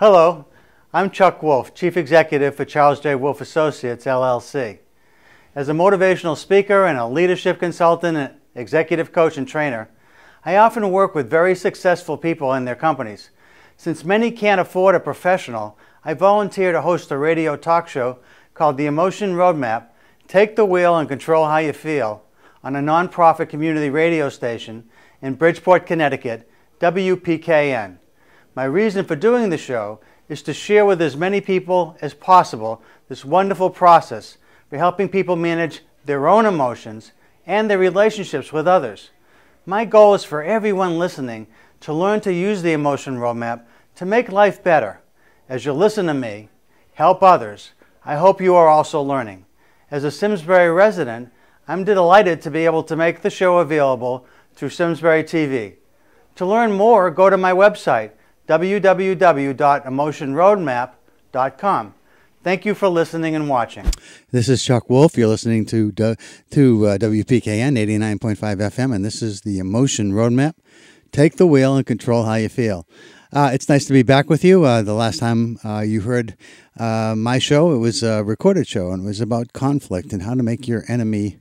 Hello, I'm Chuck Wolf, Chief Executive for Charles J. Wolf Associates, LLC. As a motivational speaker and a leadership consultant and executive coach and trainer, I often work with very successful people in their companies. Since many can't afford a professional, I volunteer to host a radio talk show called The Emotion Roadmap, Take the Wheel and Control How You Feel, on a nonprofit community radio station in Bridgeport, Connecticut, WPKN. My reason for doing the show is to share with as many people as possible this wonderful process for helping people manage their own emotions and their relationships with others. My goal is for everyone listening to learn to use the Emotion Roadmap to make life better. As you listen to me, help others, I hope you are also learning. As a Simsbury resident, I'm delighted to be able to make the show available through Simsbury TV. To learn more, go to my website, www.emotionroadmap.com. Thank you for listening and watching. This is Chuck Wolf. You're listening to WPKN 89.5 FM, and this is the Emotion Roadmap. Take the wheel and control how you feel. It's nice to be back with you. The last time you heard my show, it was a recorded show, and it was about conflict and how to make your enemy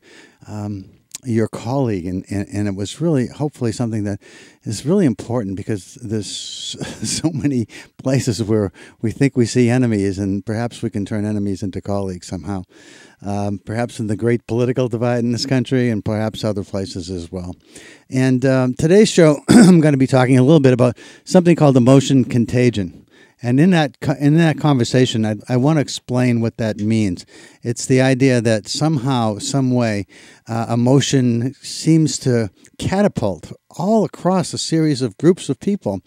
your colleague, and it was really hopefully something that is really important, because there's so many places where we think we see enemies, and perhaps we can turn enemies into colleagues somehow. Perhaps in the great political divide in this country, and perhaps other places as well. And today's show, I'm going to be talking a little bit about something called emotion contagion. And in that conversation, I want to explain what that means. It's the idea that somehow, some way, emotion seems to catapult all across a series of groups of people.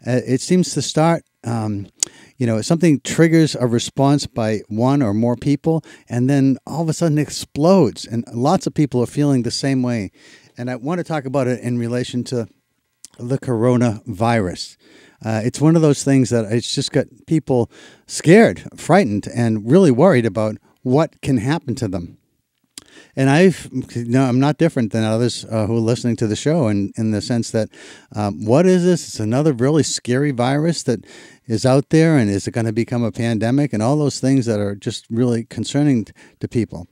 It seems to start, something triggers a response by one or more people, and then all of a sudden it explodes. And lots of people are feeling the same way. And I want to talk about it in relation to the coronavirus. It's one of those things that it's just got people scared, frightened, and really worried about what can happen to them. And I'm not different than others who are listening to the show in the sense that, what is this? It's another really scary virus that is out there, and is it going to become a pandemic, and all those things that are just really concerning to people.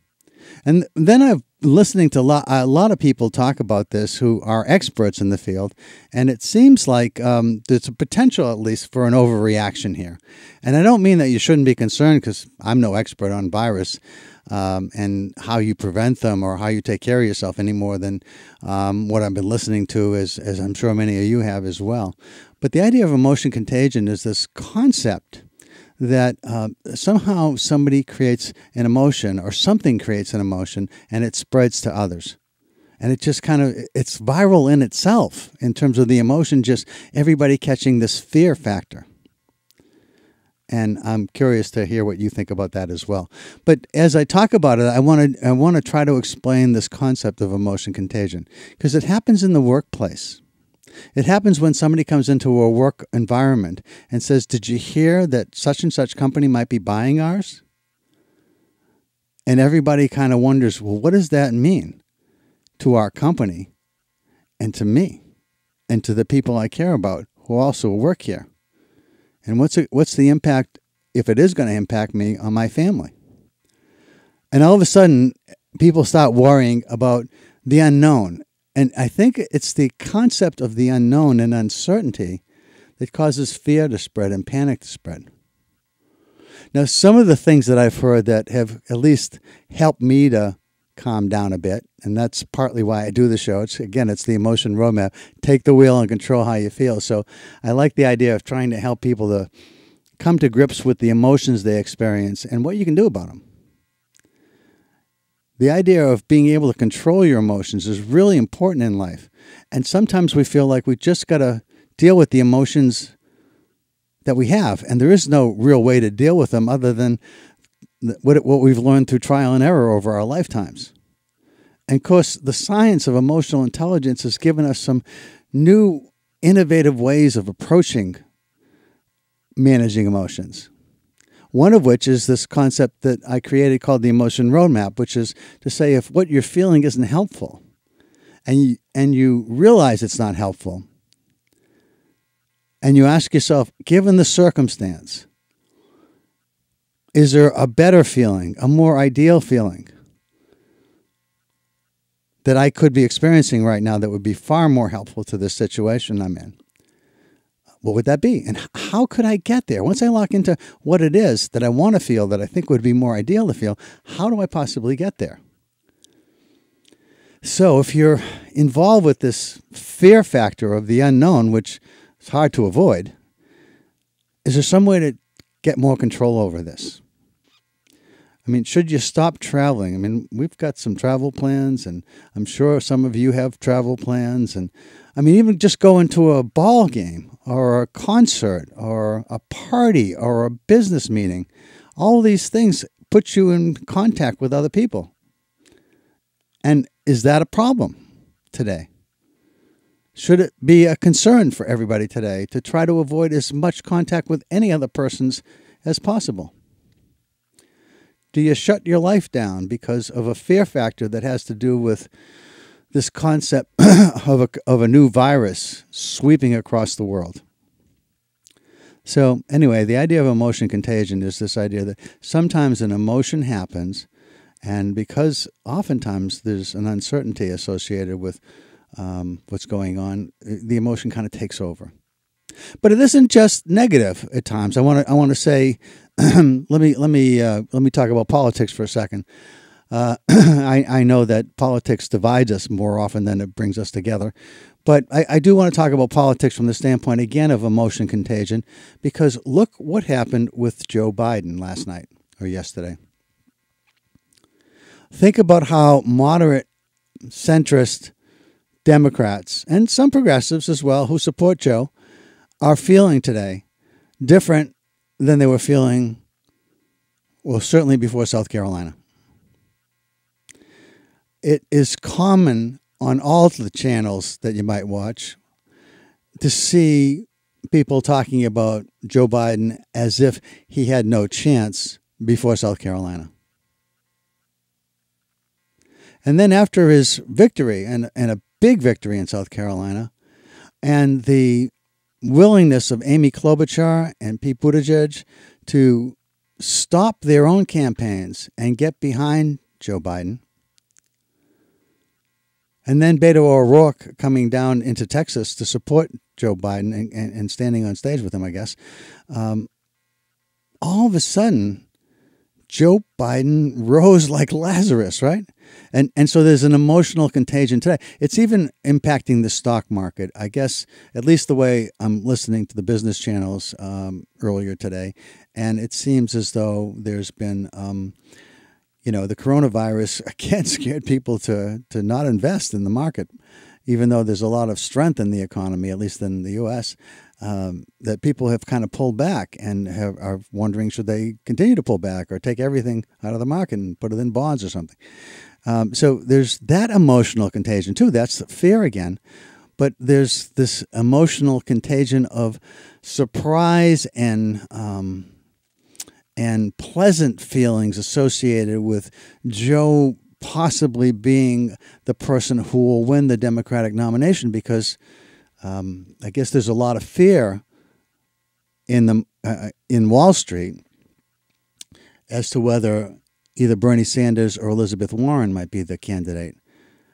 And then I've listening to a lot of people talk about this who are experts in the field, and it seems like there's a potential, at least, for an overreaction here. And I don't mean that you shouldn't be concerned, because I'm no expert on virus and how you prevent them or how you take care of yourself any more than what I've been listening to, as I'm sure many of you have as well. But the idea of emotion contagion is this concept that somehow somebody creates an emotion, or something creates an emotion, and it spreads to others. And it just it's viral in itself, in terms of the emotion, just everybody catching this fear factor. And I'm curious to hear what you think about that as well. But as I talk about it, I want to try to explain this concept of emotion contagion, because it happens in the workplace. It happens when somebody comes into a work environment and says, "Did you hear that such and such company might be buying ours?" And everybody kind of wonders, well, what does that mean to our company and to me and to the people I care about who also work here? And what's the impact, if it is going to impact me, on my family? And all of a sudden, people start worrying about the unknown. And I think it's the concept of the unknown and uncertainty that causes fear to spread and panic to spread. Now, some of the things that I've heard that have at least helped me to calm down a bit, and that's partly why I do the show. It's the Emotion Roadmap. Take the wheel and control how you feel. So I like the idea of trying to help people to come to grips with the emotions they experience and what you can do about them. The idea of being able to control your emotions is really important in life. And sometimes we feel like we just got to deal with the emotions that we have. And there is no real way to deal with them other than what we've learned through trial and error over our lifetimes. And of course, the science of emotional intelligence has given us some new, innovative ways of approaching managing emotions. One of which is this concept that I created called the Emotion Roadmap, which is to say, if what you're feeling isn't helpful and you realize it's not helpful, and you ask yourself, given the circumstance, is there a better feeling, a more ideal feeling that I could be experiencing right now that would be far more helpful to this situation I'm in? What would that be? And how could I get there? Once I lock into what it is that I want to feel, that I think would be more ideal to feel, how do I possibly get there? So if you're involved with this fear factor of the unknown, which is hard to avoid, is there some way to get more control over this? I mean, should you stop traveling? I mean, we've got some travel plans, and I'm sure some of you have travel plans. And I mean, even just going to a ball game or a concert or a party or a business meeting, all these things put you in contact with other people. And is that a problem today? Should it be a concern for everybody today to try to avoid as much contact with any other persons as possible? Do you shut your life down because of a fear factor that has to do with this concept of a new virus sweeping across the world? So anyway, the idea of emotion contagion is this idea that sometimes an emotion happens, and because oftentimes there's an uncertainty associated with what's going on, the emotion kind of takes over. But it isn't just negative at times. I want to say, let me talk about politics for a second. I know that politics divides us more often than it brings us together. But I do want to talk about politics from the standpoint, again, of emotion contagion, because look what happened with Joe Biden last night or yesterday. Think about how moderate, centrist Democrats and some progressives as well who support Joe are feeling today, different than they were feeling, well, certainly before South Carolina. It is common on all of the channels that you might watch to see people talking about Joe Biden as if he had no chance before South Carolina. And then after his victory, and a big victory in South Carolina, and the willingness of Amy Klobuchar and Pete Buttigieg to stop their own campaigns and get behind Joe Biden, and then Beto O'Rourke coming down into Texas to support Joe Biden and standing on stage with him, I guess, all of a sudden, Joe Biden rose like Lazarus, right? And so there's an emotional contagion today. It's even impacting the stock market, I guess, at least the way I'm listening to the business channels earlier today. And it seems as though there's been, the coronavirus again scared people to not invest in the market, even though there's a lot of strength in the economy, at least in the U.S., that people have kind of pulled back and are wondering, should they continue to pull back or take everything out of the market and put it in bonds or something? So there's that emotional contagion too. That's fear again. But there's this emotional contagion of surprise and pleasant feelings associated with Joe possibly being the person who will win the Democratic nomination, because I guess there's a lot of fear in Wall Street as to whether either Bernie Sanders or Elizabeth Warren might be the candidate.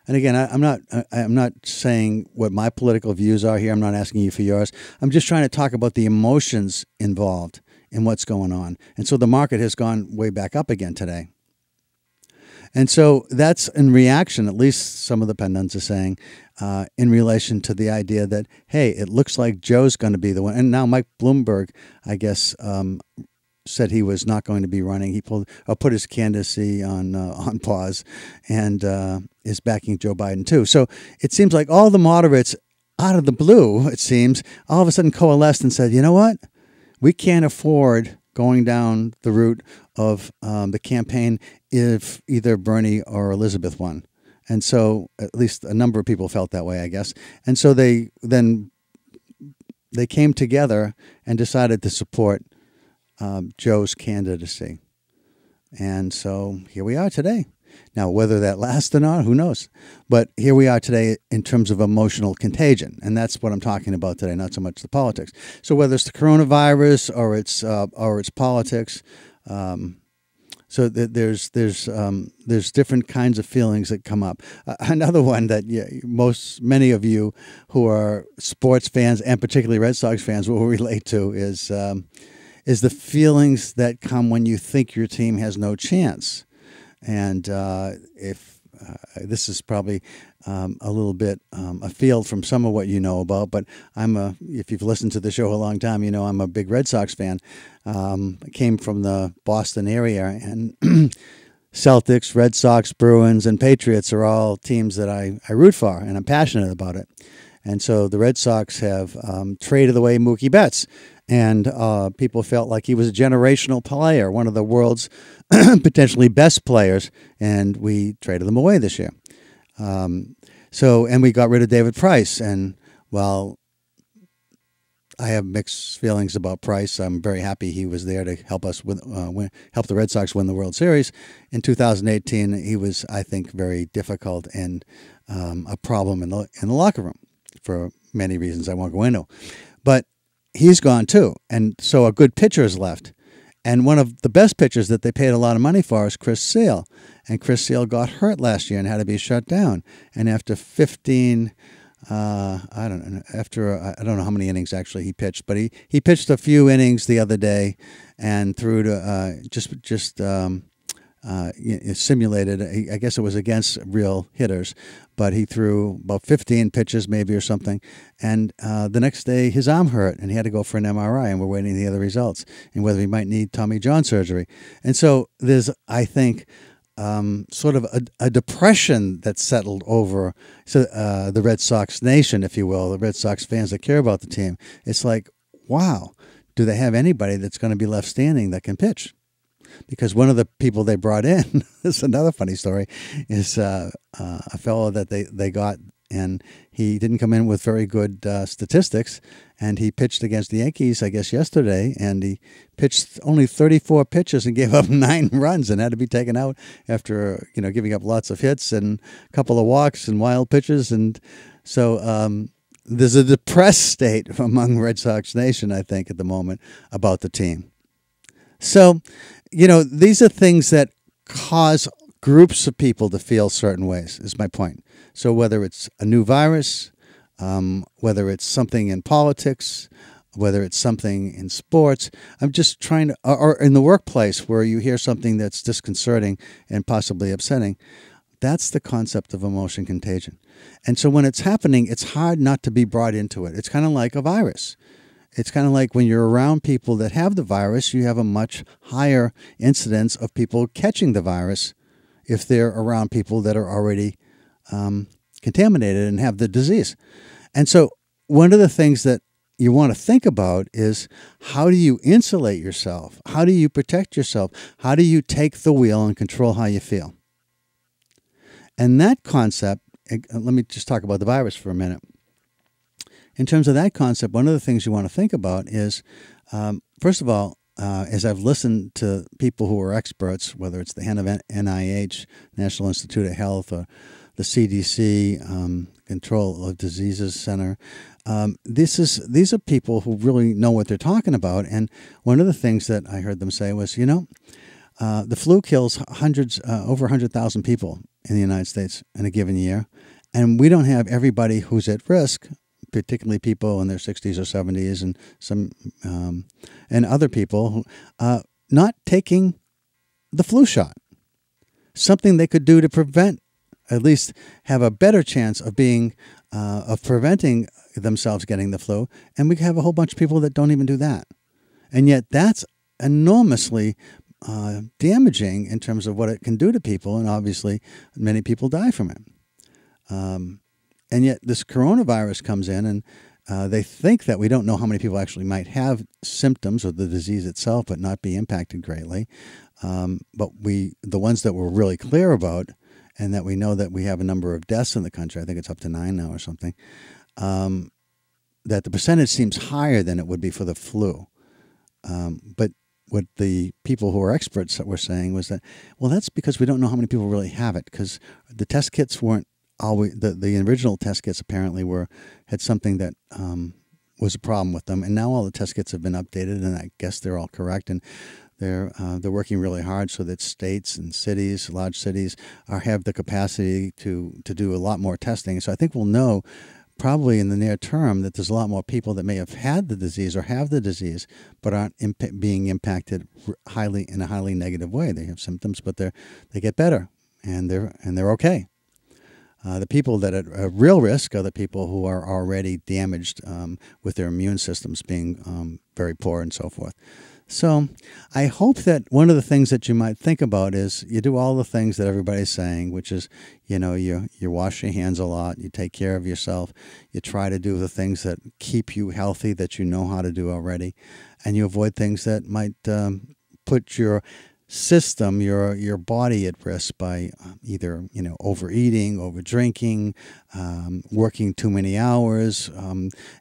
And again, I'm not saying what my political views are here. I'm not asking you for yours. I'm just trying to talk about the emotions involved in what's going on. And so the market has gone way back up again today. And so that's in reaction, at least some of the pundits are saying, in relation to the idea that, hey, it looks like Joe's going to be the one. And now Mike Bloomberg, I guess, said he was not going to be running. He put his candidacy on pause, and is backing Joe Biden too. So it seems like all the moderates, out of the blue, it seems, all of a sudden coalesced and said, you know what? We can't afford going down the route of the campaign if either Bernie or Elizabeth won. And so at least a number of people felt that way, I guess. And so they came together and decided to support Joe's candidacy. And so here we are today. Now, whether that lasts or not, who knows? But here we are today in terms of emotional contagion, and that's what I'm talking about today, not so much the politics. So whether it's the coronavirus or it's politics, so there's different kinds of feelings that come up. Another one that many of you who are sports fans and particularly Red Sox fans will relate to is the feelings that come when you think your team has no chance. And if this is probably a little bit afield from some of what you know about, but if you've listened to the show a long time, you know I'm a big Red Sox fan. I came from the Boston area, and Celtics, Red Sox, Bruins, and Patriots are all teams that I root for, and I'm passionate about it. And so the Red Sox have traded away Mookie Betts, and people felt like he was a generational player, one of the world's potentially best players, and we traded them away this year. And we got rid of David Price, and while I have mixed feelings about Price, I'm very happy he was there to help us help the Red Sox win the World Series. In 2018, he was, I think, very difficult and a problem in the locker room for many reasons I won't go into. But he's gone too, and so a good pitcher is left. And one of the best pitchers that they paid a lot of money for is Chris Sale. And Chris Sale got hurt last year and had to be shut down. And after 15, I don't know how many innings actually he pitched, but he pitched a few innings the other day and threw to simulated. I guess it was against real hitters, but he threw about 15 pitches maybe or something. And the next day his arm hurt and he had to go for an MRI, and we're waiting to hear the results and whether he might need Tommy John surgery. And so there's, I think, sort of a depression that's settled over the Red Sox nation, if you will, the Red Sox fans that care about the team. It's like, wow, do they have anybody that's going to be left standing that can pitch? Because one of the people they brought in, this is another funny story, is a fellow that they got, and he didn't come in with very good statistics, and he pitched against the Yankees, I guess, yesterday, and he pitched only 34 pitches and gave up 9 runs and had to be taken out after giving up lots of hits and a couple of walks and wild pitches. And so there's a depressed state among Red Sox Nation, I think, at the moment about the team. So, these are things that cause groups of people to feel certain ways, is my point. So whether it's a new virus, whether it's something in politics, whether it's something in sports, I'm just trying to, or in the workplace where you hear something that's disconcerting and possibly upsetting, that's the concept of emotion contagion. And so when it's happening, it's hard not to be brought into it. It's kind of like a virus. It's kind of like when you're around people that have the virus, you have a much higher incidence of people catching the virus if they're around people that are already contaminated and have the disease. And so one of the things that you want to think about is, how do you insulate yourself? How do you protect yourself? How do you take the wheel and control how you feel? And that concept, let me just talk about the virus for a minute. In terms of that concept, one of the things you want to think about is, first of all, as I've listened to people who are experts, whether it's the head of NIH, National Institute of Health, or the CDC, Control of Diseases Center, these are people who really know what they're talking about. And one of the things that I heard them say was, the flu kills over 100,000 people in the United States in a given year, and we don't have everybody who's at risk, particularly people in their 60s or 70s, and some and other people not taking the flu shot. Something they could do to prevent, at least have a better chance of preventing themselves getting the flu. And we have a whole bunch of people that don't even do that. And yet that's enormously damaging in terms of what it can do to people. And obviously many people die from it. And yet this coronavirus comes in, and they think that we don't know how many people actually might have symptoms of the disease itself but not be impacted greatly. But the ones that we're really clear about, and that we know that we have a number of deaths in the country, I think it's up to 9 now or something, that the percentage seems higher than it would be for the flu. But what the people who are experts were saying was that, well, that's because we don't know how many people really have it, because the test kits weren't always, the original test kits apparently had something that was a problem with them, and now all the test kits have been updated, and I guess they're all correct, and they're working really hard so that states and cities, large cities, have the capacity to do a lot more testing. So I think we'll know probably in the near term that there's a lot more people that may have had the disease or have the disease but aren't being impacted in a highly negative way. They have symptoms, but they get better and they're okay. The people that are at real risk are the people who are already damaged with their immune systems being very poor and so forth. So I hope that one of the things that you might think about is you do all the things that everybody's saying, which is, you wash your hands a lot, you take care of yourself, you try to do the things that keep you healthy that you know how to do already, and you avoid things that might put your system, your body at risk by either overeating, over drinking, working too many hours,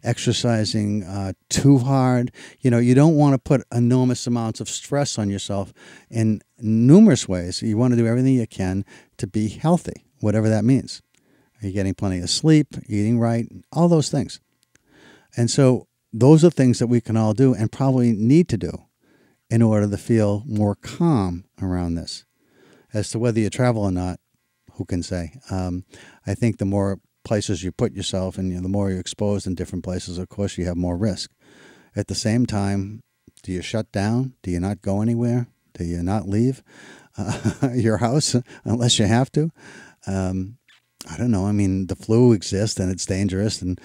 exercising too hard. You don't want to put enormous amounts of stress on yourself in numerous ways. You want to do everything you can to be healthy, whatever that means. Are you getting plenty of sleep, eating right, all those things? And so those are things that we can all do and probably need to do in order to feel more calm around this. As to whether you travel or not, who can say? I think the more places you put yourself and the more you're exposed in different places, of course, you have more risk. At the same time, do you shut down? Do you not go anywhere? Do you not leave your house unless you have to? I don't know. I mean, the flu exists and it's dangerous, and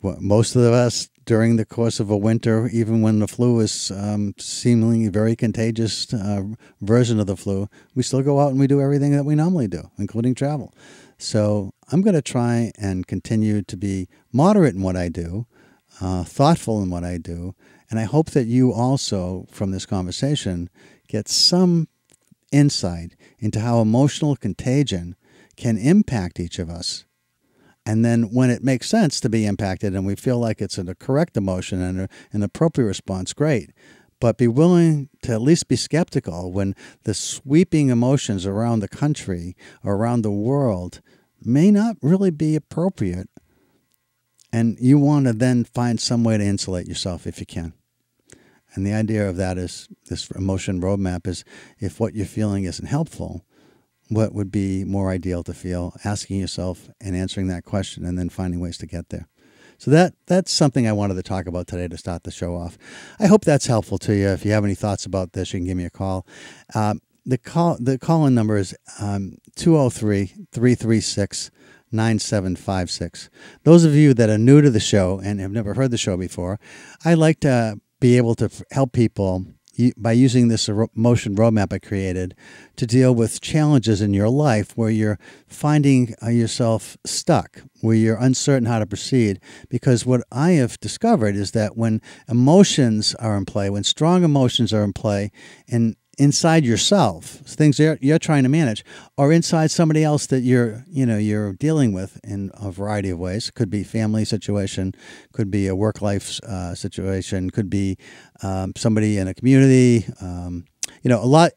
most of us during the course of a winter, even when the flu is seemingly a very contagious version of the flu, we still go out and we do everything that we normally do, including travel. So I'm going to try and continue to be moderate in what I do, thoughtful in what I do, and I hope that you also, from this conversation, get some insight into how emotional contagion can impact each of us. And then when it makes sense to be impacted and we feel like it's a correct emotion and an appropriate response, great. But be willing to at least be skeptical when the sweeping emotions around the country or around the world may not really be appropriate. And you want to then find some way to insulate yourself if you can. And the idea of that is, this emotion roadmap is, if what you're feeling isn't helpful, what would be more ideal to feel, asking yourself and answering that question and then finding ways to get there. So that's something I wanted to talk about today to start the show off. I hope that's helpful to you. If you have any thoughts about this, you can give me a call. The call-in number is 203-336-9756. Those of you that are new to the show and have never heard the show before, I like to be able to help people by using this emotion roadmap I created to deal with challenges in your life where you're finding yourself stuck, where you're uncertain how to proceed. Because what I have discovered is that when emotions are in play, when strong emotions are in play, and inside yourself, things you're trying to manage, or inside somebody else that you're dealing with in a variety of ways. Could be family situation, could be a work-life situation, could be somebody in a community,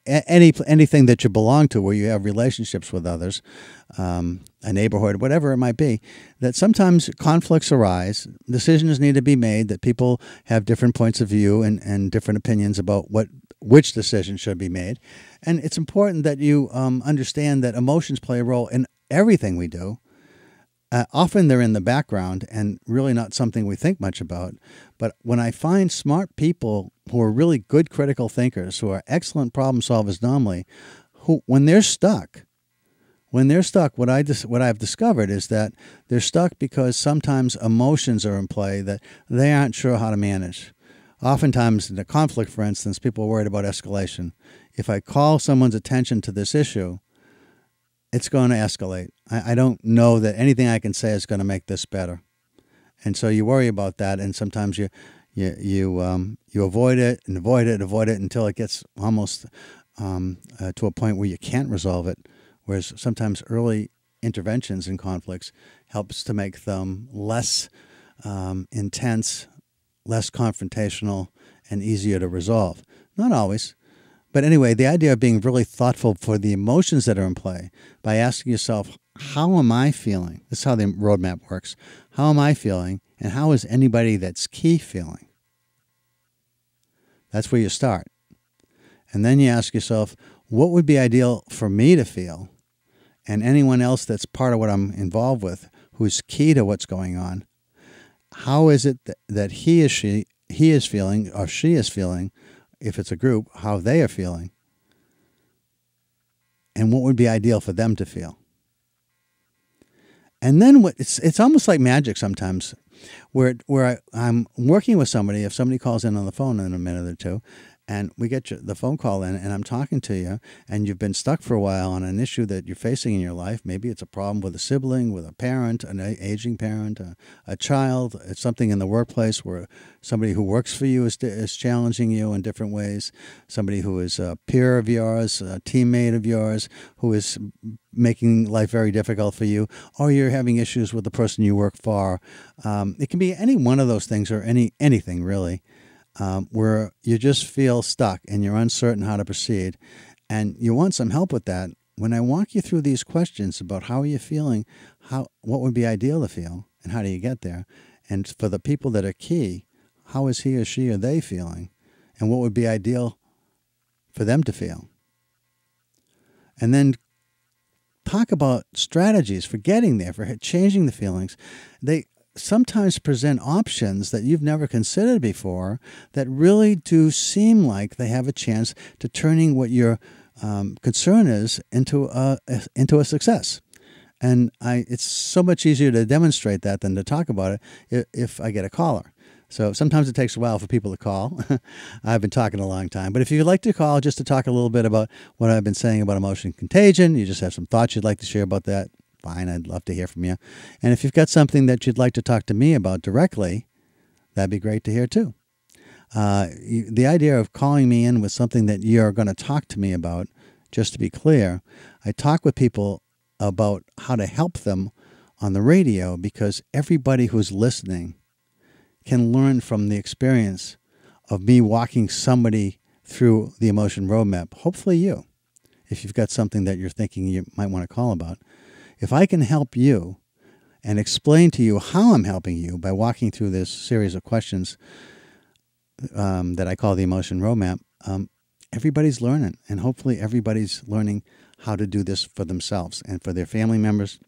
anything that you belong to where you have relationships with others, a neighborhood, whatever it might be, that sometimes conflicts arise, decisions need to be made, that people have different points of view and different opinions about which decision should be made. And it's important that you understand that emotions play a role in everything we do. Often they're in the background and really not something we think much about. But when I find smart people who are really good critical thinkers, who are excellent problem solvers normally, who, when they're stuck, what I've discovered is that they're stuck because sometimes emotions are in play that they aren't sure how to manage. Oftentimes in a conflict, for instance, people are worried about escalation. If I call someone's attention to this issue, it's going to escalate. I don't know that anything I can say is going to make this better. And so you worry about that, and sometimes you avoid it and avoid it until it gets almost to a point where you can't resolve it. Whereas sometimes early interventions in conflicts helps to make them less intense less confrontational and easier to resolve. Not always. But anyway, the idea of being really thoughtful for the emotions that are in play by asking yourself, how am I feeling? This is how the roadmap works. How am I feeling? And how is anybody that's key feeling? That's where you start. And then you ask yourself, what would be ideal for me to feel? And anyone else that's part of what I'm involved with, who's key to what's going on, how is it that he is feeling, or she is feeling, if it's a group, how they are feeling, and what would be ideal for them to feel. And then it's almost like magic sometimes, where I'm working with somebody. If somebody calls in on the phone in a minute or two, and we get the phone call in, and I'm talking to you, and you've been stuck for a while on an issue that you're facing in your life. Maybe it's a problem with a sibling, with a parent, an aging parent, a child. It's something in the workplace where somebody who works for you is challenging you in different ways. Somebody who is a peer of yours, a teammate of yours, who is making life very difficult for you, or you're having issues with the person you work for. It can be any one of those things, or anything really. Where you just feel stuck and you're uncertain how to proceed, and you want some help with that. When I walk you through these questions about how are you feeling, what would be ideal to feel, and how do you get there, and for the people that are key, how is he or she or they feeling, and what would be ideal for them to feel, and then talk about strategies for getting there, for changing the feelings. They sometimes present options that you've never considered before that really do seem like they have a chance to turning what your concern is into a success. And it's so much easier to demonstrate that than to talk about it if I get a caller. So sometimes it takes a while for people to call. I've been talking a long time. But if you'd like to call just to talk a little bit about what I've been saying about emotion contagion, you just have some thoughts you'd like to share about that, fine, I'd love to hear from you. And if you've got something that you'd like to talk to me about directly, that'd be great to hear too. The idea of calling me in with something that you're going to talk to me about, just to be clear, I talk with people about how to help them on the radio, because everybody who's listening can learn from the experience of me walking somebody through the emotion roadmap. Hopefully you, if you've got something that you're thinking you might want to call about. If I can help you and explain to you how I'm helping you by walking through this series of questions that I call the emotion roadmap, everybody's learning, and hopefully everybody's learning how to do this for themselves and for their family members,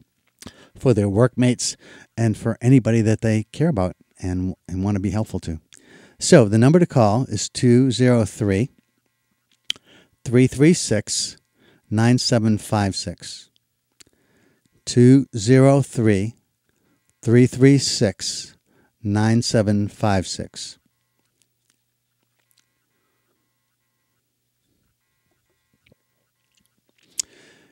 for their workmates, and for anybody that they care about and want to be helpful to. So the number to call is 203-336-9756. 203-336-9756.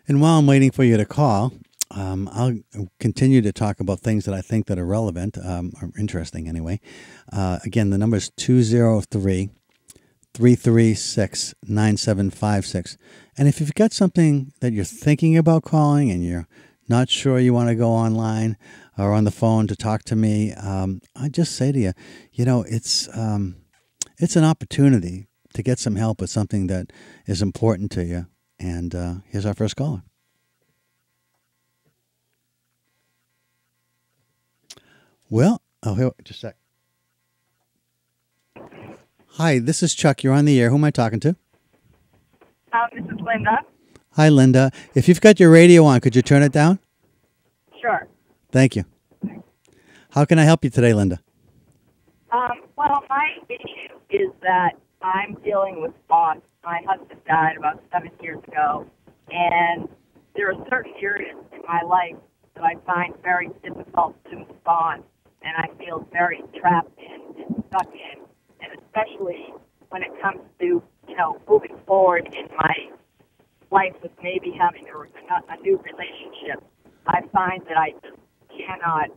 And while I'm waiting for you to call, I'll continue to talk about things that I think that are relevant, or interesting anyway. Again, the number is 203-336-9756. And if you've got something that you're thinking about calling and you're not sure you want to go online or on the phone to talk to me, I just say to you, it's an opportunity to get some help with something that is important to you. And here's our first caller. Well, here, just a sec. Hi, this is Chuck. You're on the air. Who am I talking to? This is Linda. Hi, Linda. If you've got your radio on, could you turn it down? Sure. Thank you. How can I help you today, Linda? Well, my issue is that I'm dealing with loss. My husband died about 7 years ago, and there are certain areas in my life that I find very difficult to move on, and I feel very trapped in and stuck in, and especially when it comes to, moving forward in my life with maybe having a new relationship. I find that I just cannot.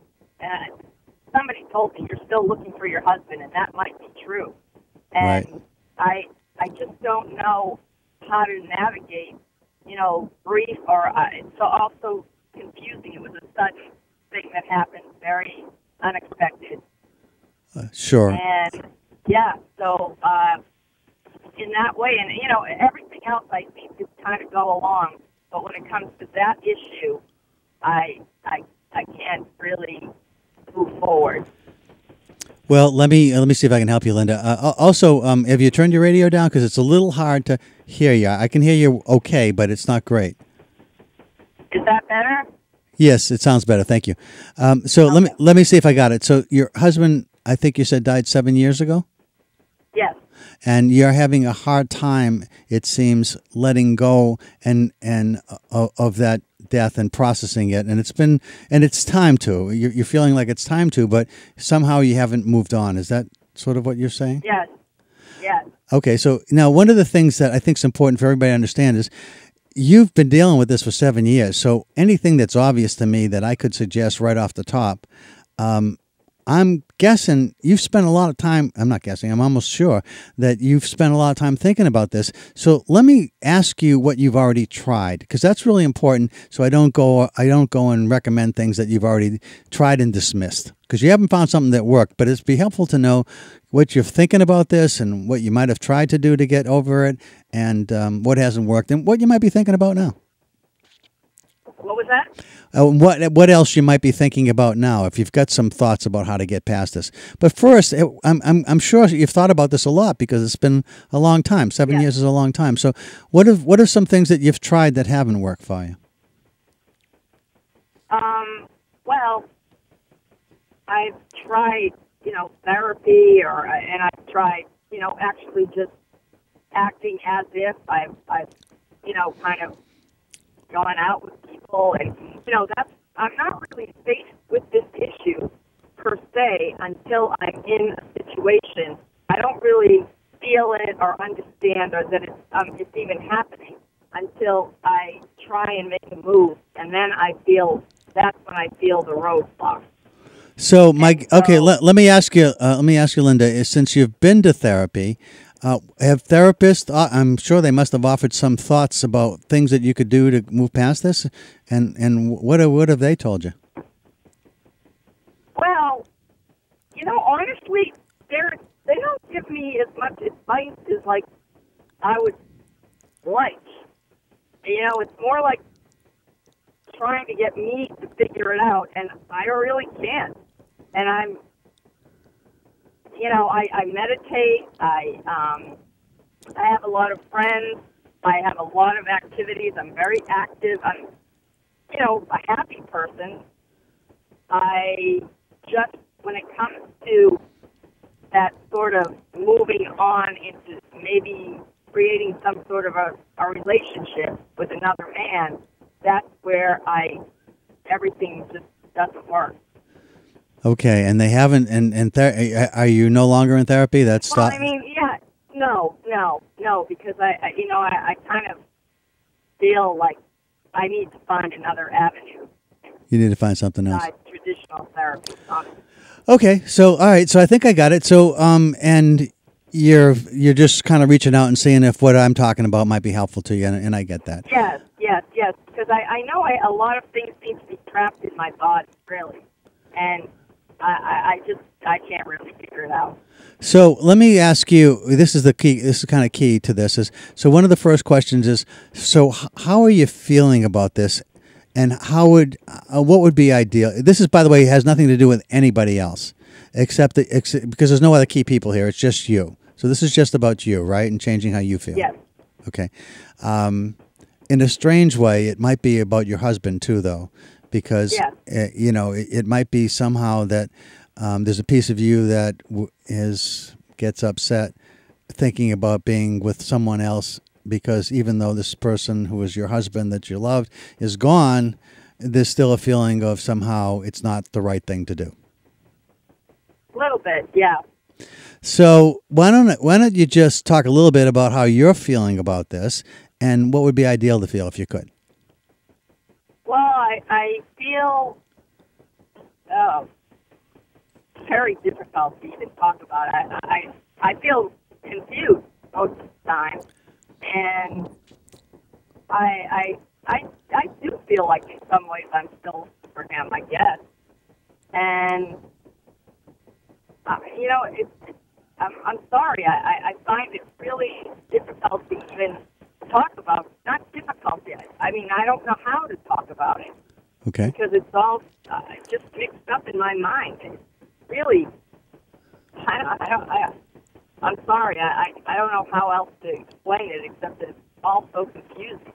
Somebody told me you're still looking for your husband, and that might be true. And right. I just don't know how to navigate, grief, or it's also confusing. It was a sudden thing that happened, very unexpected. Sure. And yeah, so in that way, and everything else I think is kind of go along, but when it comes to that issue, I can't really move forward. Well, let me see if I can help you, Linda. Also, have you turned your radio down? Because it's a little hard to hear you. I can hear you okay, but it's not great. Is that better? Yes, it sounds better. Thank you. So Okay. let me see if I got it. So your husband, I think you said, died 7 years ago? Yes. And you're having a hard time, it seems, letting go and of that death and processing it. And it's time to. You're feeling like it's time to, but somehow you haven't moved on. Is that sort of what you're saying? Yes. Yes. Okay, so now one of the things that I think is important for everybody to understand is you've been dealing with this for 7 years. So anything that's obvious to me that I could suggest right off the top, I'm guessing you've spent a lot of time. I'm not guessing. I'm almost sure that you've spent a lot of time thinking about this. So let me ask you what you've already tried, because that's really important. So I don't go and recommend things that you've already tried and dismissed, because you haven't found something that worked. But it'd be helpful to know what you're thinking about this and what you might have tried to do to get over it, and what hasn't worked, and what you might be thinking about now. What was that? What else you might be thinking about now, if you've got some thoughts about how to get past this. But first, I'm sure you've thought about this a lot, because it's been a long time. 7 years is a long time. So what are some things that you've tried that haven't worked for you? Well, I've tried, therapy, and I've tried, actually just acting as if I've kind of gone out with people, and I'm not really faced with this issue per se until I'm in a situation. I don't really feel it or understand or that it's even happening until I try and make a move, and then that's when I feel the roadblock. So, let me ask you, Linda. Since you've been to therapy, have therapists? I'm sure they must have offered some thoughts about things that you could do to move past this. And what have they told you? Well, honestly, they don't give me as much advice as like I would like. It's more like trying to get me to figure it out, and I really can't. And I meditate. I have a lot of friends. I have a lot of activities. I'm very active. I'm, a happy person. I just, when it comes to that sort of moving on into maybe creating some sort of a relationship with another man, that's where everything just doesn't work. Okay, and they haven't. Are you no longer in therapy? That's well, no, because I kind of feel like I need to find another avenue. You need to find something else. Besides traditional therapy. Okay, so all right, so I think I got it. So and you're just kind of reaching out and seeing if what I'm talking about might be helpful to you, and I get that. Yes, because I know a lot of things seem to be trapped in my body, really, and I can't really figure it out. So let me ask you, this is the key, this is kind of key to this, is, so one of the first questions is, so how are you feeling about this, and what would be ideal? This is, by the way, has nothing to do with anybody else, except because there's no other key people here, it's just you. So this is just about you, right, and changing how you feel. Yes. Okay. In a strange way, it might be about your husband too, though, because it might be somehow that there's a piece of you that gets upset thinking about being with someone else, because even though this person who was your husband that you loved is gone, there's still a feeling of somehow it's not the right thing to do. A little bit, yeah. So why don't you just talk a little bit about how you're feeling about this, and what would be ideal to feel if you could? Well, I feel very difficult to even talk about. I feel confused most of the time, and I do feel like in some ways I'm still for him, I guess. And I find it really difficult to even talk about. Not difficulty. I mean, I don't know how to talk about it. Okay. Because it's all just mixed up in my mind. It's really, I'm sorry. I don't know how else to explain it except that it's all so confusing.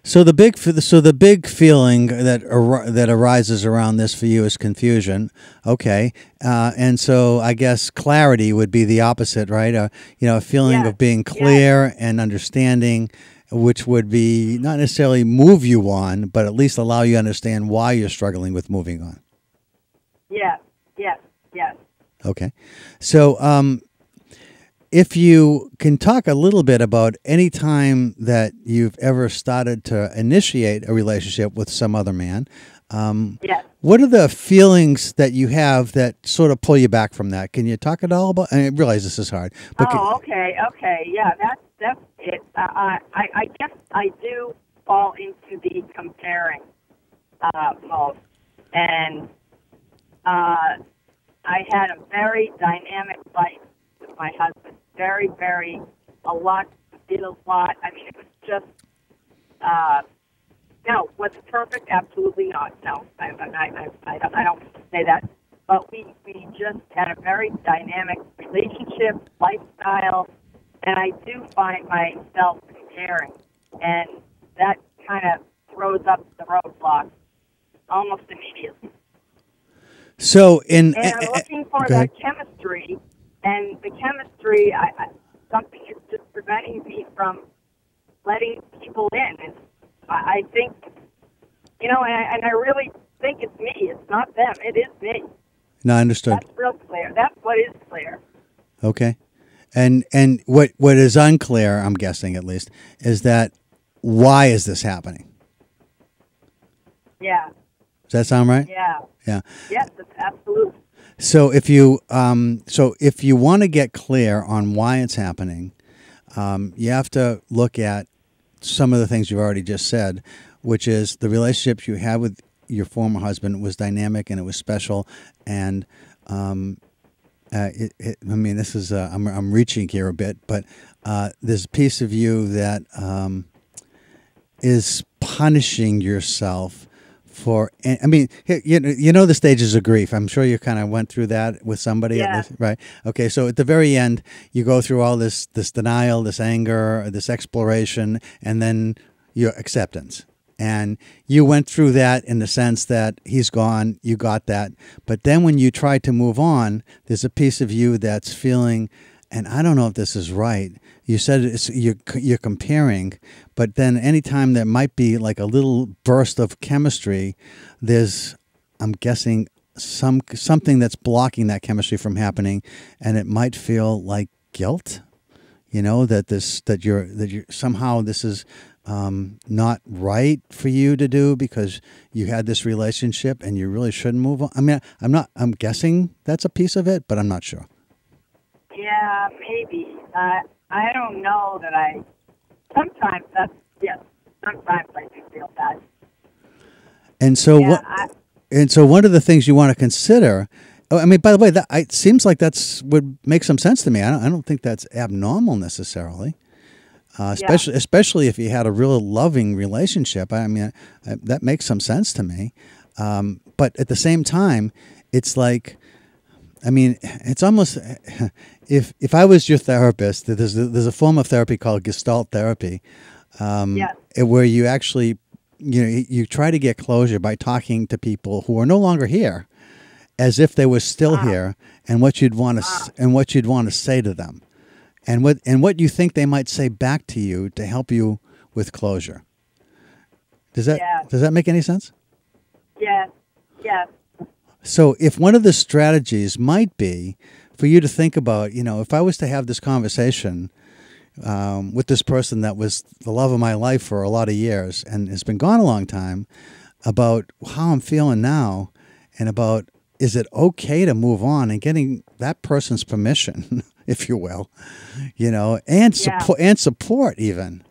So the big feeling that arises around this for you is confusion. Okay, and so I guess clarity would be the opposite, right? A feeling of being clear and understanding, which would be not necessarily move you on, but at least allow you to understand why you're struggling with moving on. Yes. Okay, so if you can talk a little bit about any time that you've ever started to initiate a relationship with some other man, what are the feelings that you have that sort of pull you back from that? Can you talk at all about? I realize this is hard. But okay, yeah, that's it. I guess I do fall into the comparing mode, and I had a very dynamic life with my husband. Very, very, a lot, did a lot. I mean, it was just, no, was it perfect? Absolutely not. No, I don't say that. But we just had a very dynamic relationship, lifestyle, and I do find myself comparing. And that kind of throws up the roadblock almost immediately. So and I'm looking for that chemistry. And the chemistry, something is just preventing me from letting people in. And I think, and I really think it's me. It's not them. It is me. No, understood. That's real clear. That's what is clear. Okay. And what is unclear, I'm guessing at least, is that why is this happening? Yeah. Does that sound right? Yeah. Yeah. Yes, absolutely. So if you want to get clear on why it's happening, you have to look at some of the things you've already just said, which is the relationships you had with your former husband was dynamic and it was special, and this is I'm reaching here a bit, but there's a piece of you that is punishing yourself. The stages of grief. I'm sure you kind of went through that with somebody, yeah. At least, right? Okay, so at the very end, you go through all this denial, this anger, this exploration, and then your acceptance. And you went through that in the sense that he's gone, you got that. But then when you try to move on, there's a piece of you that's feeling, and I don't know if this is right. You said you're comparing, but then anytime there might be like a little burst of chemistry, there's, I'm guessing, something that's blocking that chemistry from happening, and it might feel like guilt. That you're somehow this is not right for you to do because you had this relationship and you really shouldn't move on. I mean, I'm guessing that's a piece of it, but I'm not sure. Yeah, maybe. I don't know that sometimes I do feel that. And so one of the things you want to consider, I mean, by the way, it seems like would make some sense to me. I don't think that's abnormal necessarily. Especially if you had a real loving relationship. I mean, that makes some sense to me. But at the same time, it's like, I mean, it's almost, if I was your therapist, there's a form of therapy called Gestalt therapy, where you actually, you try to get closure by talking to people who are no longer here, as if they were still here, and what you'd want to say to them, and what you think they might say back to you to help you with closure. Does that make any sense? Yeah. So if one of the strategies might be for you to think about, if I was to have this conversation with this person that was the love of my life for a lot of years and has been gone a long time, about how I'm feeling now and about, is it okay to move on, and getting that person's permission, if you will, and support even,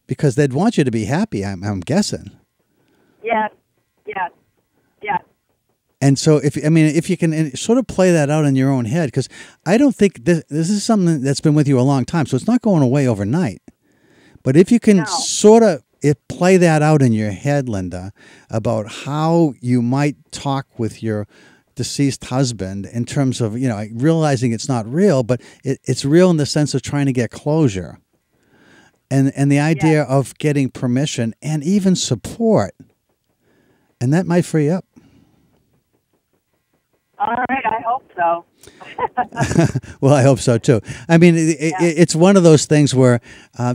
because they'd want you to be happy. I'm guessing. Yes. And so, if you can sort of play that out in your own head, because I don't think this is something that's been with you a long time, so it's not going away overnight. But if you can sort of play that out in your head, Linda, about how you might talk with your deceased husband in terms of, realizing it's not real, but it's real in the sense of trying to get closure, and the idea of getting permission and even support, and that might free up. All right, I hope so. Well, I hope so too. I mean, it's one of those things where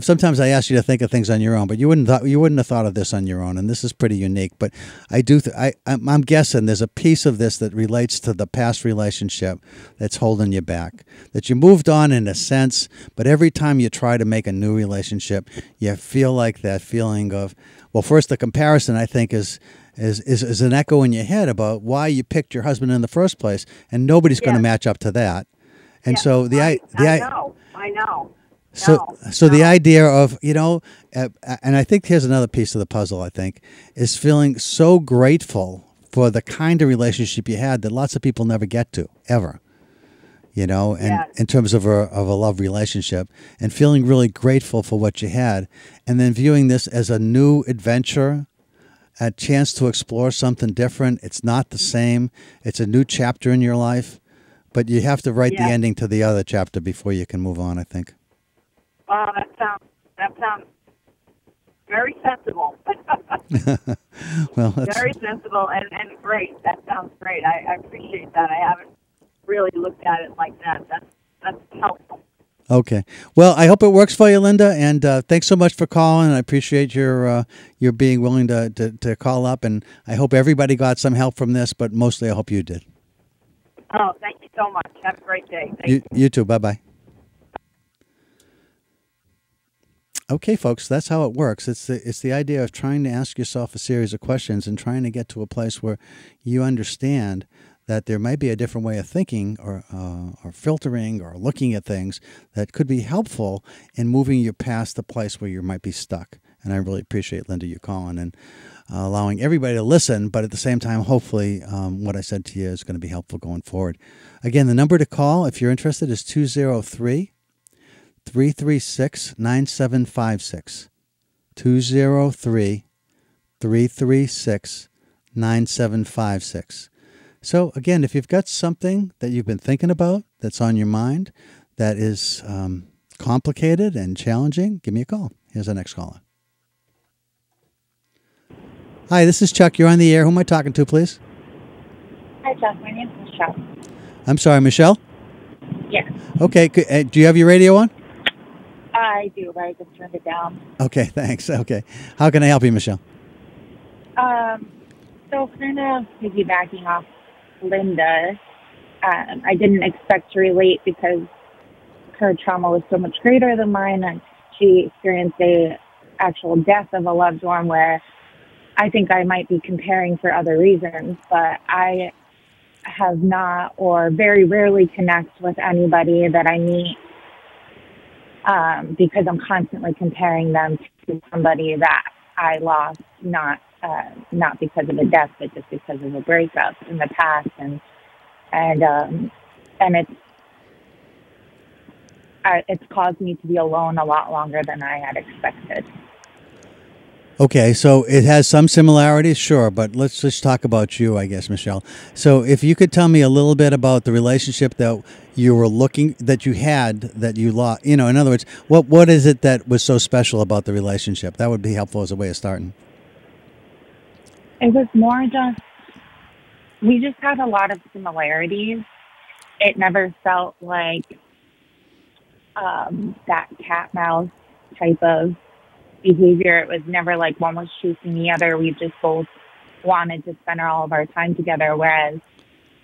sometimes I ask you to think of things on your own, but you wouldn't have thought of this on your own, and this is pretty unique. But I do. I'm guessing there's a piece of this that relates to the past relationship that's holding you back. That you moved on in a sense, but every time you try to make a new relationship, you feel like that feeling of, well, first the comparison I think is an echo in your head about why you picked your husband in the first place, and nobody's going to match up to that. And so I know. So the idea of, and I think here's another piece of the puzzle, I think, is feeling so grateful for the kind of relationship you had that lots of people never get to, ever. And in terms of a love relationship, and feeling really grateful for what you had, and then viewing this as a new adventure, a chance to explore something different. It's not the same. It's a new chapter in your life, but you have to write the ending to the other chapter before you can move on, I think. That sounds very sensible. Well, that's very sensible and great. That sounds great. I appreciate that. I haven't really looked at it like that. That's helpful. Okay. Well, I hope it works for you, Linda, and thanks so much for calling. I appreciate your being willing to call up, and I hope everybody got some help from this, but mostly I hope you did. Oh, thank you so much. Have a great day. You too. Bye-bye. Okay, folks, that's how it works. It's the idea of trying to ask yourself a series of questions and trying to get to a place where you understand that there might be a different way of thinking or filtering or looking at things that could be helpful in moving you past the place where you might be stuck. And I really appreciate, Linda, you calling and allowing everybody to listen, but at the same time, hopefully what I said to you is going to be helpful going forward. Again, the number to call, if you're interested, is 203-336-9756. 203-336-9756. So, again, if you've got something that you've been thinking about that's on your mind that is complicated and challenging, give me a call. Here's our next caller. Hi, this is Chuck. You're on the air. Who am I talking to, please? Hi, Chuck. My name's Michelle. I'm sorry, Michelle? Yes. Okay. Do you have your radio on? I do, but I just turned it down. Okay, thanks. Okay. How can I help you, Michelle? So kind of piggybacking off Linda, I didn't expect to relate because her trauma was so much greater than mine, and she experienced a actual death of a loved one where I think I might be comparing for other reasons, but I have not or very rarely connect with anybody that I meet because I'm constantly comparing them to somebody that I lost, not because of a death, but just because of a breakup in the past, and it's caused me to be alone a lot longer than I had expected. Okay, so it has some similarities, sure, but let's just talk about you, I guess, Michelle. So if you could tell me a little bit about the relationship that you had, that you lost, in other words, what is it that was so special about the relationship? That would be helpful as a way of starting. It was more just, we just had a lot of similarities. It never felt like that cat-mouse type of behavior. It was never like one was chasing the other. We just both wanted to spend all of our time together, whereas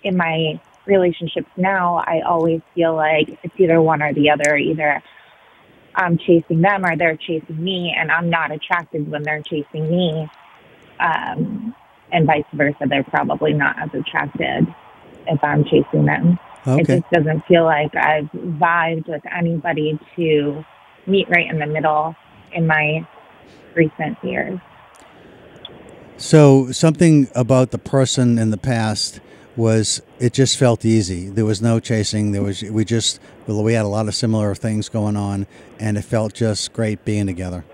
in my relationships now, I always feel like it's either one or the other. Either I'm chasing them or they're chasing me, and I'm not attracted when they're chasing me. And vice versa, they're probably not as attracted if I'm chasing them. Okay. It just doesn't feel like I've vibed with anybody to meet right in the middle in my recent years. So something about the person in the past was it just felt easy. There was no chasing. We had a lot of similar things going on, and it felt just great being together.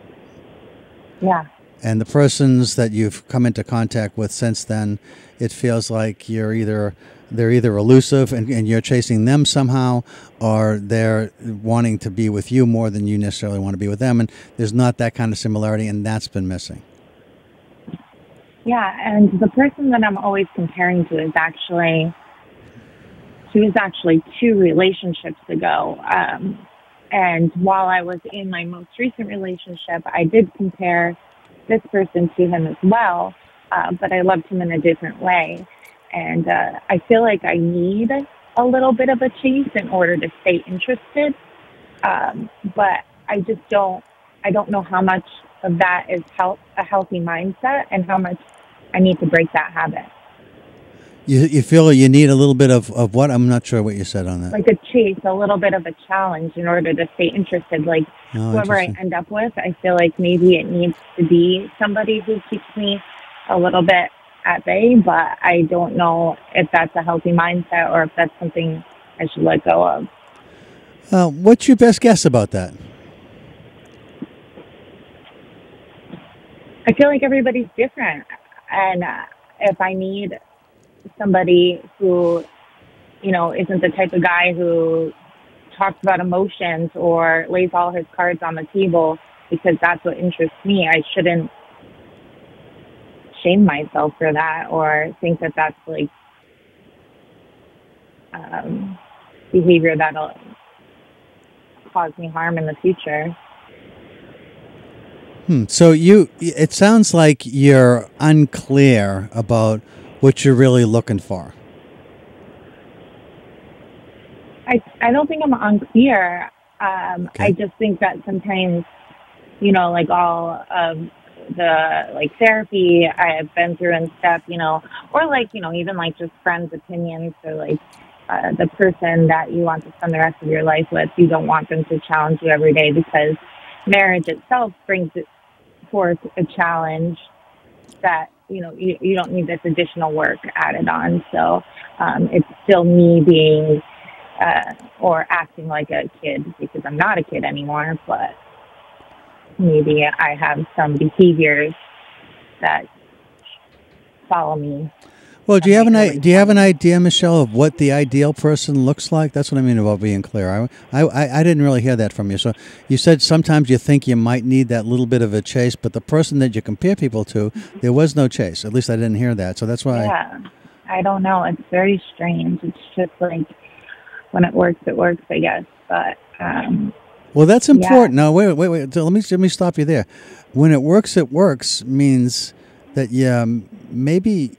Yeah. And the persons that you've come into contact with since then, it feels like they're either elusive and you're chasing them somehow, or they're wanting to be with you more than you necessarily want to be with them. And there's not that kind of similarity, and that's been missing. Yeah, and the person that I'm always comparing to is she was actually 2 relationships ago. And while I was in my most recent relationship, I did compare this person to him as well, but I loved him in a different way. And I feel like I need a little bit of a chase in order to stay interested. But I don't know how much of that is a healthy mindset and how much I need to break that habit. You feel you need a little bit of what? I'm not sure what you said on that. Like a chase, a little bit of a challenge in order to stay interested. Like whoever I end up with, I feel like maybe it needs to be somebody who keeps me a little bit at bay, but I don't know if that's a healthy mindset or if that's something I should let go of. What's your best guess about that? I feel like everybody's different. And if I need somebody who, isn't the type of guy who talks about emotions or lays all his cards on the table because that's what interests me, I shouldn't shame myself for that or think that that's like behavior that'll cause me harm in the future. So it sounds like you're unclear about what you're really looking for. I don't think I'm unclear. Okay. I just think that sometimes, like all of the therapy I've been through and stuff, or even just friends' opinions or the person that you want to spend the rest of your life with, you don't want them to challenge you every day because marriage itself brings it forth a challenge that, you don't need this additional work added on. So it's still me being or acting like a kid because I'm not a kid anymore, but maybe I have some behaviors that follow me. Well, do you have an idea, Michelle, of what the ideal person looks like? That's what I mean about being clear. I didn't really hear that from you. So you said sometimes you think you might need that little bit of a chase, but the person that you compare people to, there was no chase. At least I didn't hear that. So that's why. Yeah, I don't know. It's very strange. It's just like when it works, I guess. But well, that's important. Yeah. No, wait. Let me stop you there. When it works means that maybe.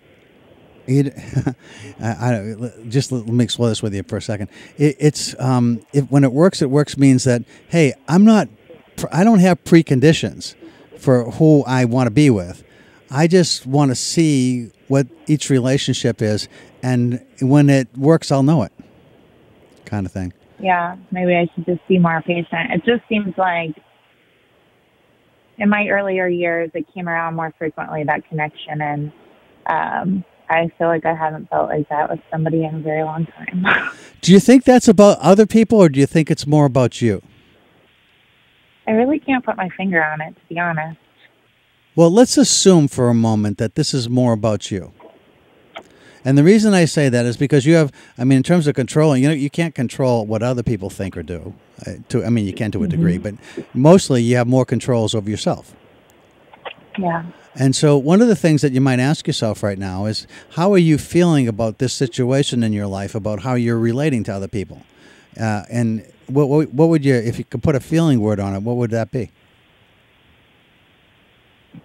Just let me explore this with you for a second. When it works means that, hey, I don't have preconditions for who I want to be with. I just want to see what each relationship is, and when it works, I'll know it, kind of thing. Yeah, maybe I should just be more patient. It just seems like in my earlier years, it came around more frequently, that connection, and I feel like I haven't felt like that with somebody in a very long time. Do you think that's about other people, or do you think it's more about you? I really can't put my finger on it, to be honest. Well, let's assume for a moment that this is more about you. And the reason I say that is because in terms of controlling, you can't control what other people think or do. You can to a degree, but mostly you have more controls over yourself. Yeah. And so one of the things that you might ask yourself right now is, how are you feeling about this situation in your life, about how you're relating to other people? And what would you, if you could put a feeling word on it, what would that be?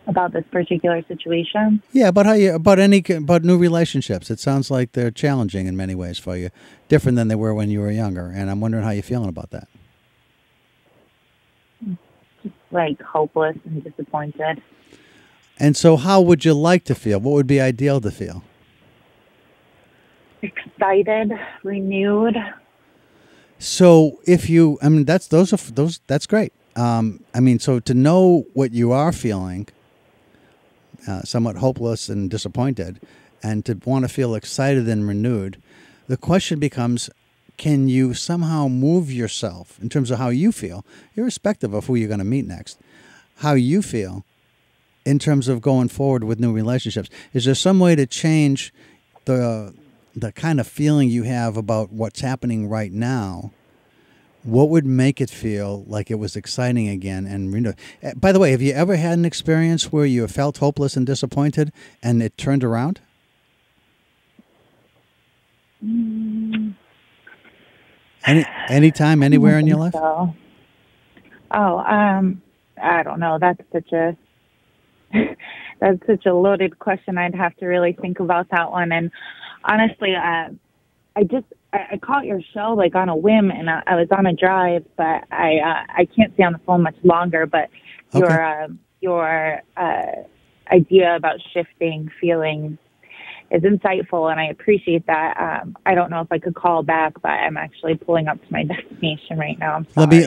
About this particular situation? Yeah, about new relationships. It sounds like they're challenging in many ways for you, different than they were when you were younger. And I'm wondering how you're feeling about that. Just hopeless and disappointed. And so how would you like to feel? What would be ideal to feel? Excited, renewed. So that's great. So to know what you are feeling, somewhat hopeless and disappointed, and to want to feel excited and renewed, the question becomes, can you somehow move yourself in terms of how you feel, irrespective of who you're going to meet next, how you feel in terms of going forward with new relationships? Is there some way to change the kind of feeling you have about what's happening right now? What would make it feel like it was exciting again and renewed? By the way, have you ever had an experience where you felt hopeless and disappointed and it turned around? Anytime, anywhere in your life? So. Oh, I don't know. That's such a loaded question. I'd have to really think about that one. And honestly, I caught your show like on a whim, and I was on a drive, but I can't stay on the phone much longer. But Okay. your idea about shifting feelings is insightful, and I appreciate that. I don't know if I could call back, but I'm actually pulling up to my destination right now. I'm sorry.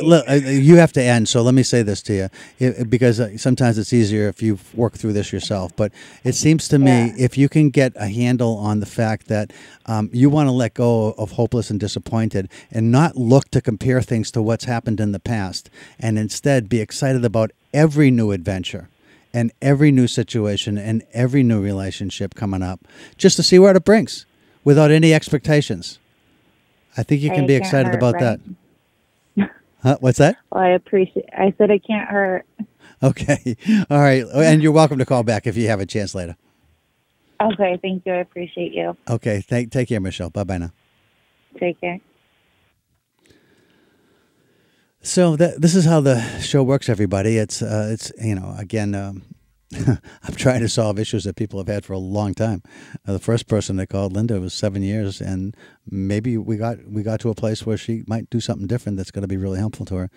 You have to end, so let me say this to you, because sometimes it's easier if you work through this yourself. But it seems to me, if you can get a handle on the fact that you want to let go of hopeless and disappointed and not look to compare things to what's happened in the past, and instead be excited about every new adventure and every new situation and every new relationship coming up, just to see what it brings without any expectations. I think you can be excited about that. Huh? What's that? Well, I said it can't hurt. Okay. All right. And you're welcome to call back if you have a chance later. Okay. Thank you. I appreciate you. Okay. Take care, Michelle. Bye-bye now. Take care. So this is how the show works, everybody. It's again, I'm trying to solve issues that people have had for a long time. The first person that called, Linda, was 7 years, and maybe we got to a place where she might do something different that's going to be really helpful to her.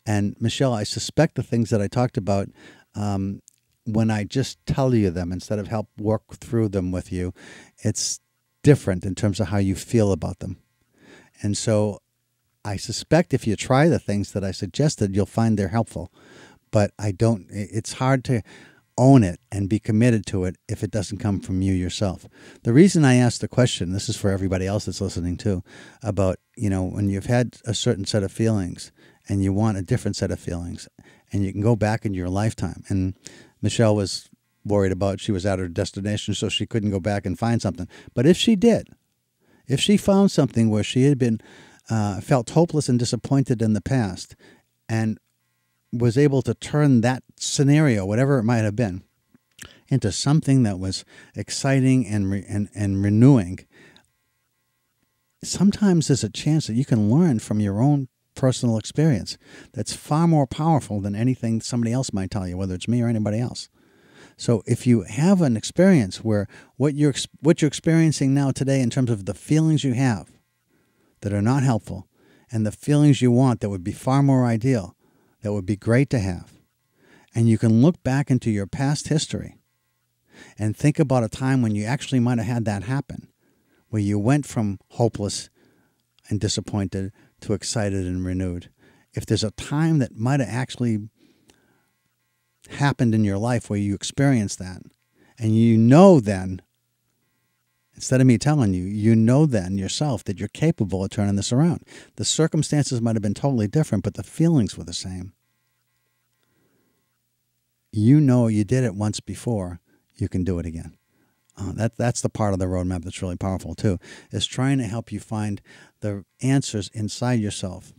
And Michelle, I suspect the things that I talked about, when I just tell you them instead of help work through them with you, it's different in terms of how you feel about them. And so I suspect if you try the things that I suggested, you'll find they're helpful. But it's hard to own it and be committed to it if it doesn't come from you yourself. The reason I asked the question, this is for everybody else that's listening too, about, when you've had a certain set of feelings and you want a different set of feelings, and you can go back in your lifetime. And Michelle was worried about, she was at her destination, so she couldn't go back and find something. But if she did, if she found something where she had been felt hopeless and disappointed in the past, and was able to turn that scenario, whatever it might have been, into something that was exciting and renewing, sometimes there's a chance that you can learn from your own personal experience that's far more powerful than anything somebody else might tell you, whether it's me or anybody else. So if you have an experience where what you're experiencing now today in terms of the feelings you have that are not helpful, and the feelings you want that would be far more ideal, that would be great to have, and you can look back into your past history and think about a time when you actually might have had that happen, where you went from hopeless and disappointed to excited and renewed. If there's a time that might have actually happened in your life where you experienced that, and then, instead of me telling you, then yourself that you're capable of turning this around. The circumstances might have been totally different, but the feelings were the same. You did it once before, you can do it again. That's the part of the roadmap that's really powerful too, is trying to help you find the answers inside yourself.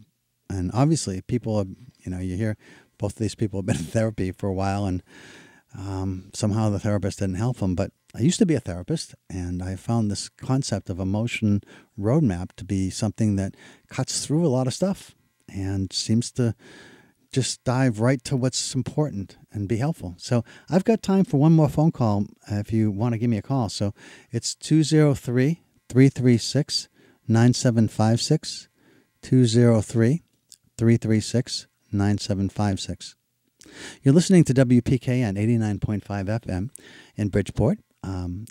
And obviously people are, you hear both of these people have been in therapy for a while, and somehow the therapist didn't help them. But I used to be a therapist, and I found this concept of emotion roadmap to be something that cuts through a lot of stuff and seems to just dive right to what's important and be helpful. So I've got time for one more phone call if you want to give me a call. So it's 203-336-9756, 203-336-9756. You're listening to WPKN 89.5 FM in Bridgeport,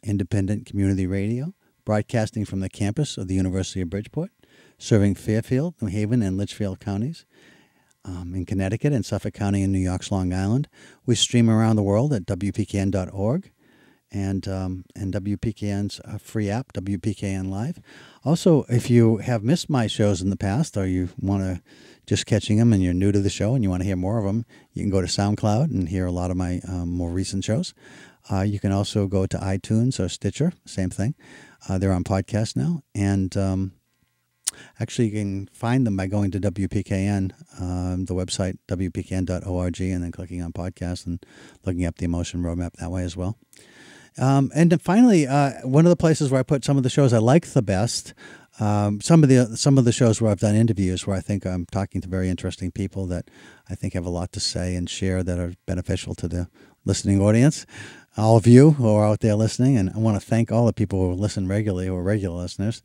independent community radio, broadcasting from the campus of the University of Bridgeport, serving Fairfield, New Haven, and Litchfield counties, in Connecticut and Suffolk County in New York's Long Island. We stream around the world at WPKN.org and WPKN's free app, WPKN Live. Also, if you have missed my shows in the past, or you want to just catching them and you're new to the show and you want to hear more of them, you can go to SoundCloud and hear a lot of my more recent shows. You can also go to iTunes or Stitcher, same thing. They're on podcast now. And actually, you can find them by going to WPKN, the website, WPKN.org, and then clicking on podcast and looking up the Emotion Roadmap that way as well. And then finally, one of the places where I put some of the shows I like the best, some of the shows where I've done interviews where I think I'm talking to very interesting people that I think have a lot to say and share that are beneficial to the listening audience, all of you who are out there listening. And I want to thank all the people who listen regularly, who are regular listeners.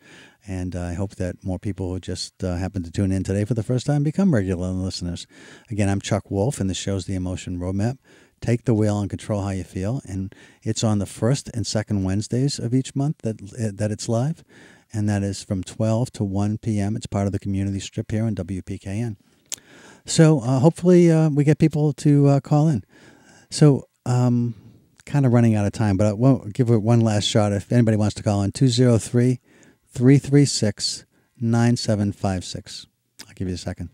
And I hope that more people who just happen to tune in today for the first time become regular listeners. Again, I'm Chuck Wolf, and this show's the Emotion Roadmap. Take the wheel and control how you feel. And it's on the first and second Wednesdays of each month that it's live. And that is from 12 to 1 p.m. It's part of the community strip here on WPKN. So hopefully we get people to call in. So kind of running out of time, but I won't give it one last shot. If anybody wants to call in, 203-336-9756. I'll give you a second.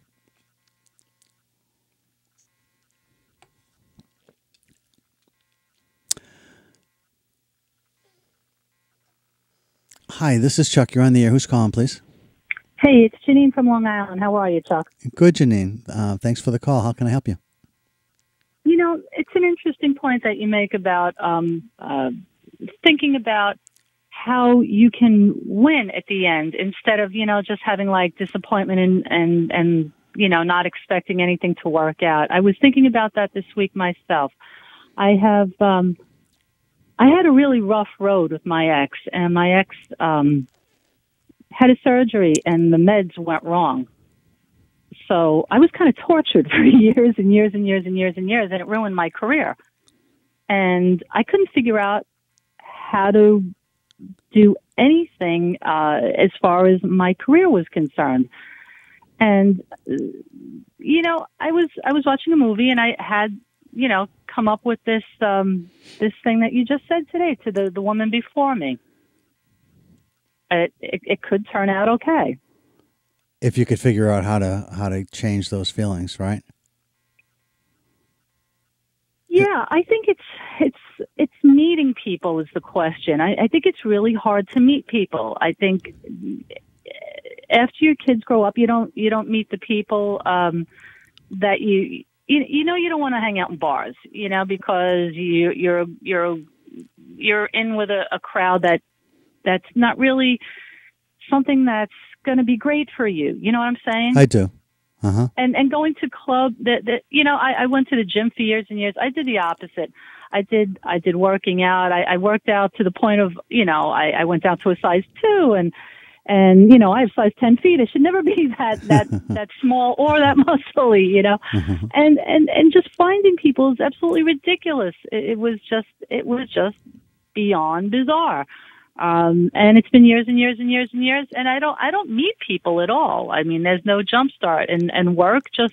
Hi, this is Chuck. You're on the air. Who's calling, please? Hey, it's Janine from Long Island. How are you, Chuck? Good, Janine. Thanks for the call. How can I help you? You know, it's an interesting point that you make about thinking about how you can win at the end instead of, just having like disappointment and not expecting anything to work out. I was thinking about that this week myself. I had a really rough road with my ex, and my ex had a surgery, and the meds went wrong. So I was kind of tortured for years and years and years and years and years, and it ruined my career. And I couldn't figure out how to do anything as far as my career was concerned. And I was watching a movie, and I had come up with this thing that you just said today to the woman before me. It could turn out okay if you could figure out how to change those feelings, right? Yeah, I think it's meeting people is the question. I think it's really hard to meet people. I think after your kids grow up, you don't meet the people that you don't want to hang out in bars, because you're in with a crowd that's not really something that's going to be great for you. You know what I'm saying? I do. Uh-huh. And going to club I went to the gym for years and years. I did the opposite. I did working out. I worked out to the point of, I went down to a size 2 and I have size 10 feet. I should never be that small or that muscly, Mm-hmm. and just finding people is absolutely ridiculous. It was just beyond bizarre. And it's been years and years and years and years, and I don't meet people at all. I mean, there's no jump start, and work was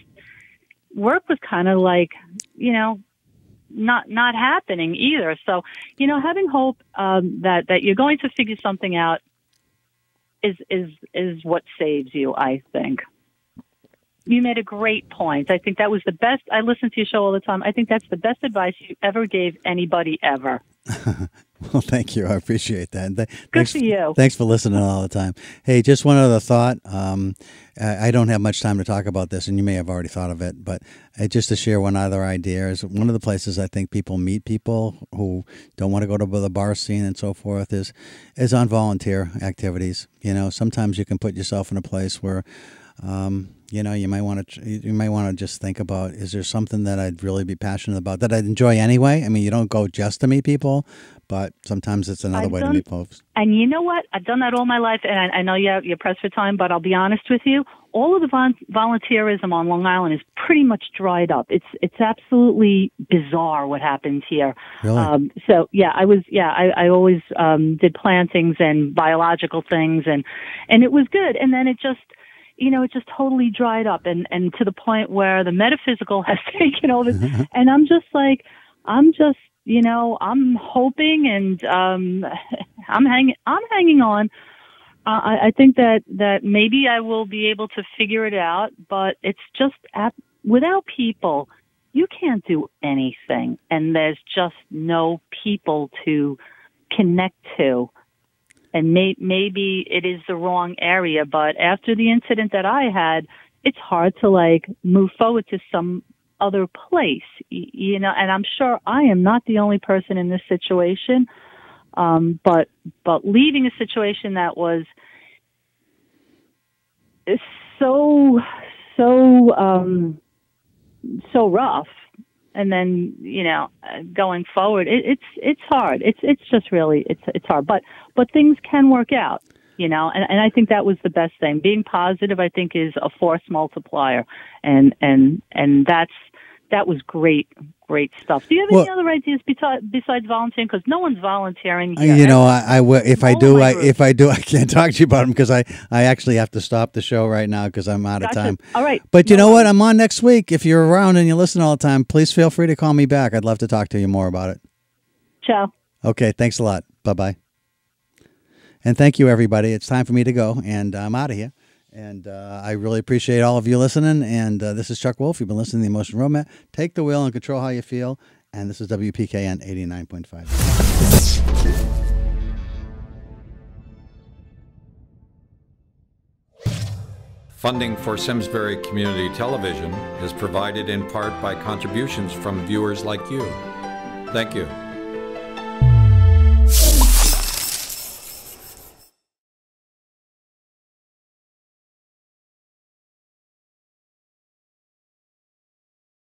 kind of like, not happening either. So, having hope, that you're going to figure something out is what saves you, I think. You made a great point. I think that was the best. I listen to your show all the time. I think that's the best advice you ever gave anybody ever. Well, thank you. I appreciate that. Good for you. Thanks for listening all the time. Hey, just one other thought. I don't have much time to talk about this, and you may have already thought of it, but just to share one other idea is one of the places I think people meet people who don't want to go to the bar scene and so forth is on volunteer activities. Sometimes you can put yourself in a place where you might want to just think about, is there something that I'd really be passionate about that I'd enjoy anyway? I mean, you don't go just to meet people, but sometimes it's another way to meet folks. And you know what? I've done that all my life, and I know you're pressed for time, but I'll be honest with you. All of the volunteerism on Long Island is pretty much dried up. It's absolutely bizarre what happens here. Really? I always did plantings and biological things, and it was good. And then it just totally dried up and to the point where the metaphysical has taken over. And I'm just I'm hoping, and I'm hanging on. I think that maybe I will be able to figure it out, but it's just without people, you can't do anything, and there's just no people to connect to. And maybe it is the wrong area, but after the incident that I had, it's hard to move forward to some other place, and I'm sure I am not the only person in this situation. But leaving a situation that was so rough, and then going forward, it's hard. It's just really it's hard. But things can work out, and I think that was the best thing. Being positive, I think, is a force multiplier, and that was great stuff. Do you have any other ideas besides volunteering? Because no one's volunteering here. If I do, I can't talk to you about them because I actually have to stop the show right now because I'm out of time. All right. But you know what? I'm on next week. If you're around and you listen all the time, please feel free to call me back. I'd love to talk to you more about it. Ciao. Okay. Thanks a lot. Bye-bye. And thank you, everybody. It's time for me to go, and I'm out of here. And I really appreciate all of you listening. And this is Chuck Wolf. You've been listening to the Emotion Roadmap. Take the wheel and control how you feel. And this is WPKN 89.5. Funding for Simsbury Community Television is provided in part by contributions from viewers like you. Thank you.